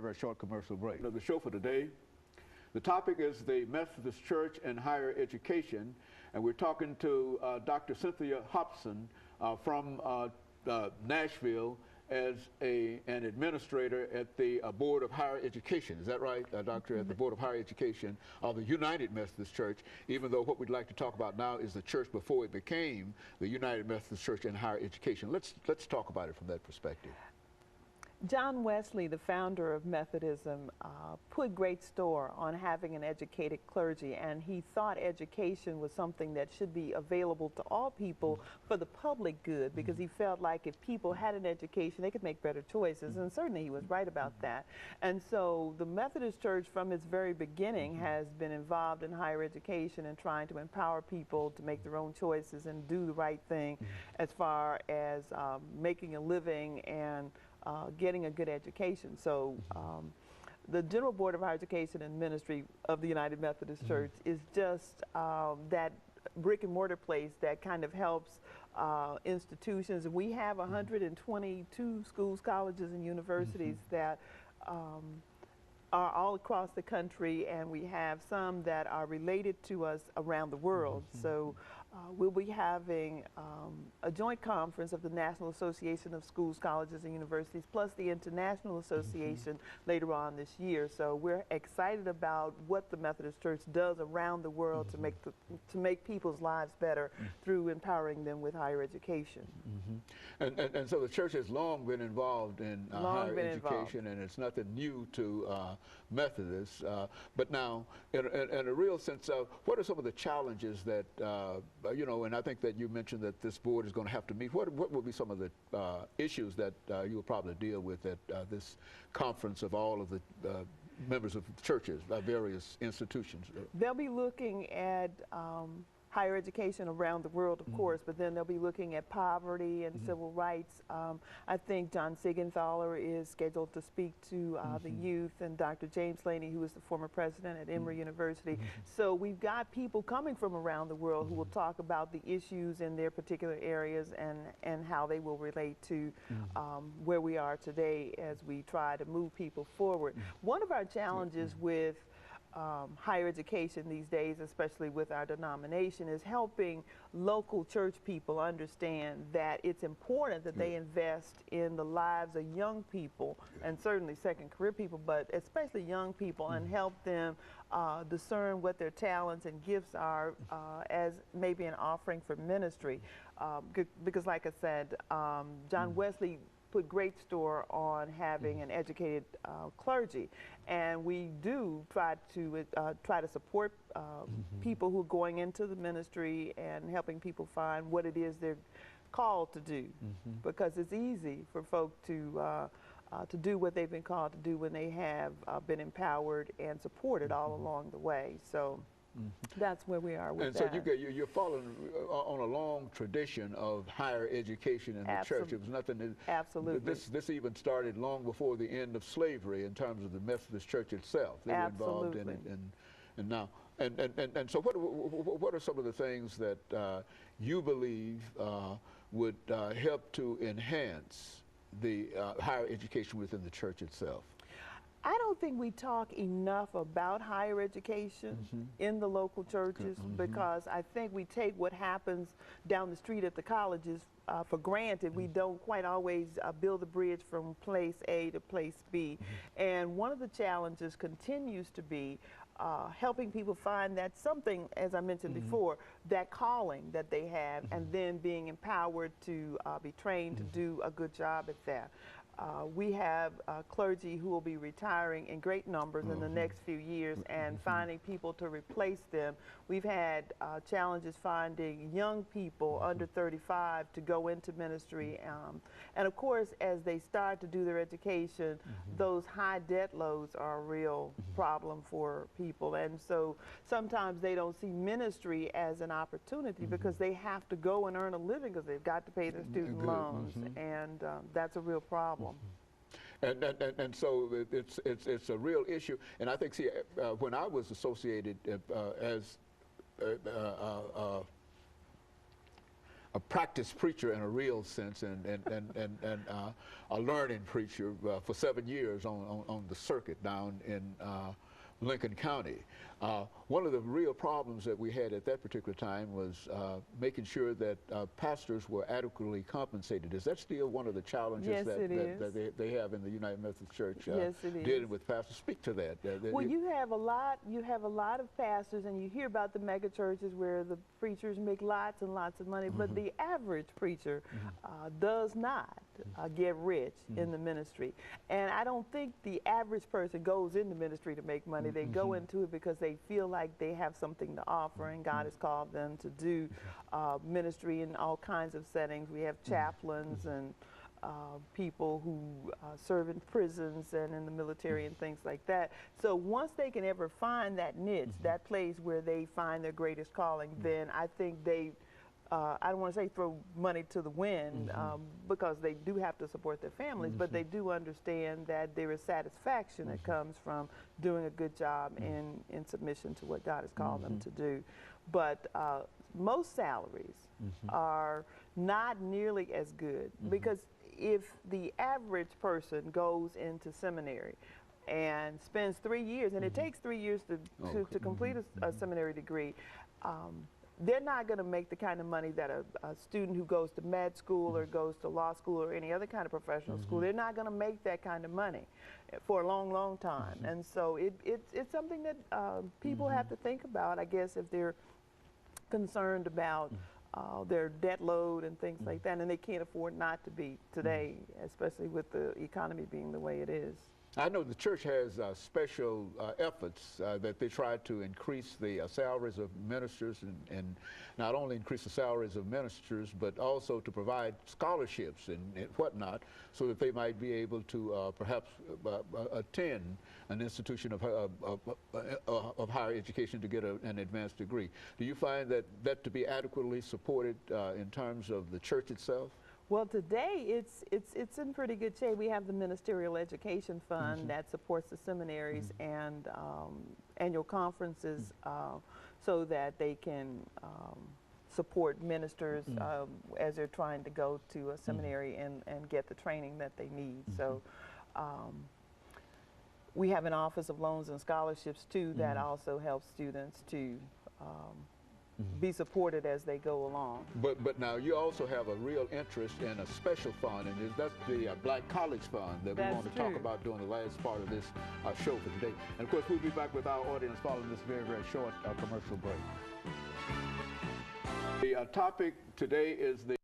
very short commercial break. The show for today, the topic is the Methodist Church and higher education, and we're talking to Dr. Cynthia Hobson from Nashville as an administrator at the Board of Higher Education. Is that right, Doctor? At the Board of Higher Education of the United Methodist Church, even though what we'd like to talk about now is the church before it became the United Methodist Church and higher education. Let's talk about it from that perspective. John Wesley, the founder of Methodism, put great store on having an educated clergy, and he thought education was something that should be available to all people for the public good, because he felt like if people had an education, they could make better choices, and certainly he was right about that. And so the Methodist Church from its very beginning has been involved in higher education and trying to empower people to make their own choices and do the right thing as far as making a living and getting a good education. So the General Board of Higher Education and Ministry of the United Methodist Church is just that brick and mortar place that kind of helps institutions. We have 122 schools, colleges, and universities that are all across the country, and we have some that are related to us around the world. So we'll be having a joint conference of the National Association of Schools, Colleges, and Universities, plus the International Association later on this year. So we're excited about what the Methodist Church does around the world to make people's lives better through empowering them with higher education. And so the church has long been involved in higher education, and it's nothing new to Methodists. But now, in a real sense, what are some of the challenges that you know, and I think that you mentioned that this board is going to have to meet. What will be some of the issues that you'll probably deal with at this conference of all of the members of churches, various institutions? They'll be looking at higher education around the world, of course, but then they'll be looking at poverty and civil rights. I think John Siegenthaler is scheduled to speak to the youth, and Dr. James Laney, who is the former president at Emory University. So we've got people coming from around the world who will talk about the issues in their particular areas and how they will relate to where we are today as we try to move people forward. One of our challenges with higher education these days, especially with our denomination, is helping local church people understand that it's important that they invest in the lives of young people, and certainly second career people, but especially young people, and help them discern what their talents and gifts are as maybe an offering for ministry. Because like I said, John Wesley put great store on having an educated clergy, and we do try to support people who are going into the ministry and helping people find what it is they're called to do, because it's easy for folk to do what they've been called to do when they have been empowered and supported all along the way. So that's where we are with that. And so you're following on a long tradition of higher education in the church. It was nothing. Absolutely. This even started long before the end of slavery in terms of the Methodist Church itself. They were involved in it, and now. And so what are some of the things that you believe would help to enhance the higher education within the church itself? I don't think we talk enough about higher education in the local churches, because I think we take what happens down the street at the colleges for granted. We don't quite always build a bridge from place A to place B. And one of the challenges continues to be helping people find that something, as I mentioned before, that calling that they have, and then being empowered to be trained to do a good job at that. We have clergy who will be retiring in great numbers in the next few years, and finding people to replace them. We've had challenges finding young people under 35 to go into ministry. And of course, as they start to do their education, those high debt loads are a real problem for people. And so sometimes they don't see ministry as an opportunity because they have to go and earn a living because they've got to pay their student loans. And that's a real problem. And so it's a real issue. And I think, see, when I was associated as a practice preacher in a real sense, and a learning preacher for 7 years on the circuit down in Lincoln County. One of the real problems that we had at that particular time was making sure that pastors were adequately compensated. Is that still one of the challenges Yes, that they have in the United Methodist Church? Yes, it is. Dealing with pastors. Speak to that. Well, you have a lot of pastors, and you hear about the mega churches where the preachers make lots and lots of money, but the average preacher does not get rich in the ministry. And I don't think the average person goes into ministry to make money. They go into it because they feel like they have something to offer, and God has called them to do ministry in all kinds of settings. We have chaplains and people who serve in prisons and in the military and things like that. So once they can ever find that niche, that place where they find their greatest calling, then I think they I don't want to say throw money to the wind because they do have to support their families, but they do understand that there is satisfaction that comes from doing a good job in submission to what God has called them to do. But most salaries are not nearly as good because if the average person goes into seminary and spends 3 years, and it takes 3 years to complete a seminary degree, they're not going to make the kind of money that a student who goes to med school or goes to law school or any other kind of professional school, they're not going to make that kind of money for a long, long time. And so it's something that people have to think about, I guess, if they're concerned about their debt load and things like that, and they can't afford not to be today, especially with the economy being the way it is. I know the church has special efforts that they try to increase the salaries of ministers and not only increase the salaries of ministers, but also to provide scholarships and whatnot so that they might be able to perhaps attend an institution of higher education to get an advanced degree. Do you find that to be adequately supported in terms of the church itself? Well, today it's in pretty good shape. We have the Ministerial Education Fund that supports the seminaries and annual conferences so that they can support ministers as they're trying to go to a seminary and get the training that they need. So we have an Office of Loans and Scholarships too that also helps students to be supported as they go along. But now you also have a real interest in a special fund, and that's the Black College Fund that we want to talk about during the last part of this show for today. And of course, we'll be back with our audience following this very, very short commercial break. The topic today is the